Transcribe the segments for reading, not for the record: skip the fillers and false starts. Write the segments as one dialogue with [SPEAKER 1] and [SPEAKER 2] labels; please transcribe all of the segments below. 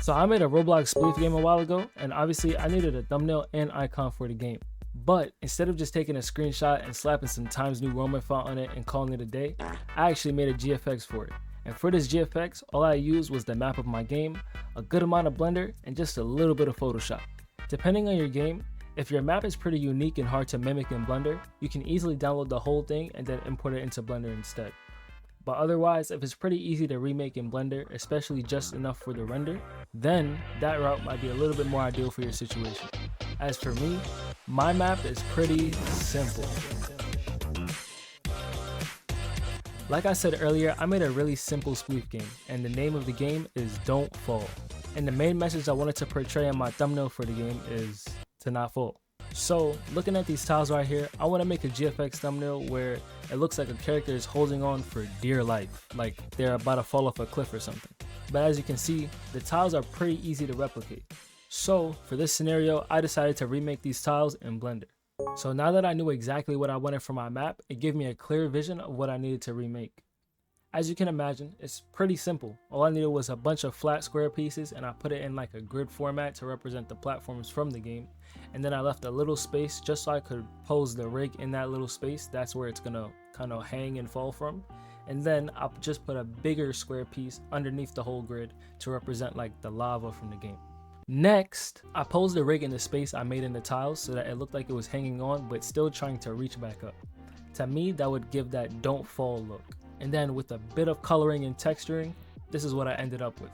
[SPEAKER 1] So I made a Roblox spoof game a while ago, and obviously I needed a thumbnail and icon for the game. But instead of just taking a screenshot and slapping some Times New Roman font on it and calling it a day, I actually made a GFX for it. And for this GFX, all I used was the map of my game, a good amount of Blender, and just a little bit of Photoshop. Depending on your game, if your map is pretty unique and hard to mimic in Blender, you can easily download the whole thing and then import it into Blender instead. But otherwise, if it's pretty easy to remake in Blender, especially just enough for the render, then that route might be a little bit more ideal for your situation. As for me, my map is pretty simple. Like I said earlier, I made a really simple spoof game, and the name of the game is Don't Fall. And the main message I wanted to portray in my thumbnail for the game is to not fall. So, looking at these tiles right here, I want to make a GFX thumbnail where it looks like a character is holding on for dear life, like they're about to fall off a cliff or something. But as you can see, the tiles are pretty easy to replicate. So, for this scenario, I decided to remake these tiles in Blender. So now that I knew exactly what I wanted for my map, it gave me a clear vision of what I needed to remake. As you can imagine, it's pretty simple. All I needed was a bunch of flat square pieces, and I put it in like a grid format to represent the platforms from the game. And then I left a little space just so I could pose the rig in that little space. That's where it's gonna kind of hang and fall from. And then I'll just put a bigger square piece underneath the whole grid to represent like the lava from the game. Next, I posed the rig in the space I made in the tiles so that it looked like it was hanging on but still trying to reach back up. To me, that would give that don't fall look. And then with a bit of coloring and texturing, this is what I ended up with.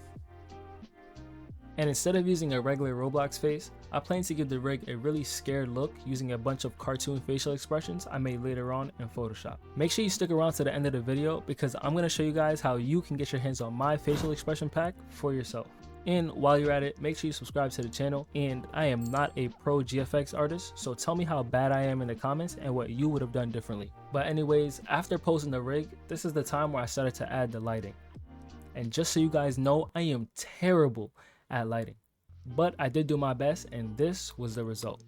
[SPEAKER 1] And instead of using a regular Roblox face, I plan to give the rig a really scared look using a bunch of cartoon facial expressions I made later on in Photoshop. Make sure you stick around to the end of the video because I'm going to show you guys how you can get your hands on my facial expression pack for yourself. And while you're at it, make sure you subscribe to the channel. And I am not a pro GFX artist, so tell me how bad I am in the comments and what you would have done differently. But anyways, after posting the rig, this is the time where I started to add the lighting. And just so you guys know, I am terrible at lighting. But I did do my best, and this was the result.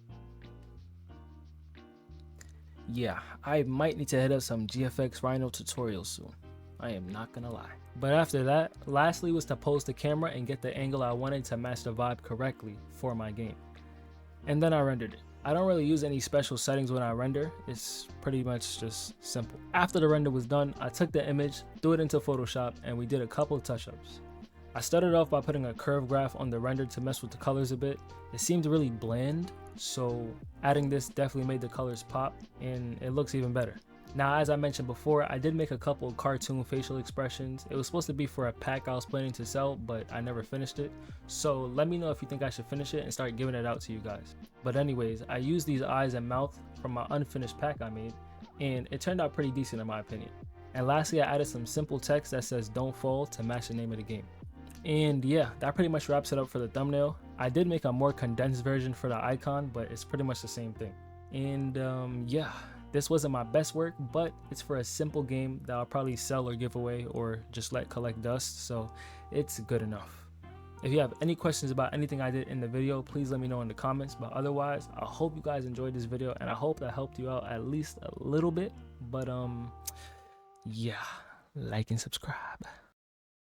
[SPEAKER 1] Yeah, I might need to hit up some GFX Rhino tutorials soon. I am not gonna lie. But after that, lastly was to pose the camera and get the angle I wanted to match the vibe correctly for my game. And then I rendered it. I don't really use any special settings when I render, it's pretty much just simple. After the render was done, I took the image, threw it into Photoshop, and we did a couple of touch-ups. I started off by putting a curve graph on the render to mess with the colors a bit. It seemed really bland, so adding this definitely made the colors pop, and it looks even better. Now, as I mentioned before, I did make a couple of cartoon facial expressions. It was supposed to be for a pack I was planning to sell, but I never finished it. So let me know if you think I should finish it and start giving it out to you guys. But anyways, I used these eyes and mouth from my unfinished pack I made, and it turned out pretty decent in my opinion. And lastly, I added some simple text that says "Don't Fall" to match the name of the game. And yeah, that pretty much wraps it up for the thumbnail. I did make a more condensed version for the icon, but it's pretty much the same thing. And yeah. This wasn't my best work, but it's for a simple game that I'll probably sell or give away or just let collect dust, so it's good enough. If you have any questions about anything I did in the video, please let me know in the comments, but otherwise, I hope you guys enjoyed this video, and I hope that helped you out at least a little bit, but yeah, like and subscribe.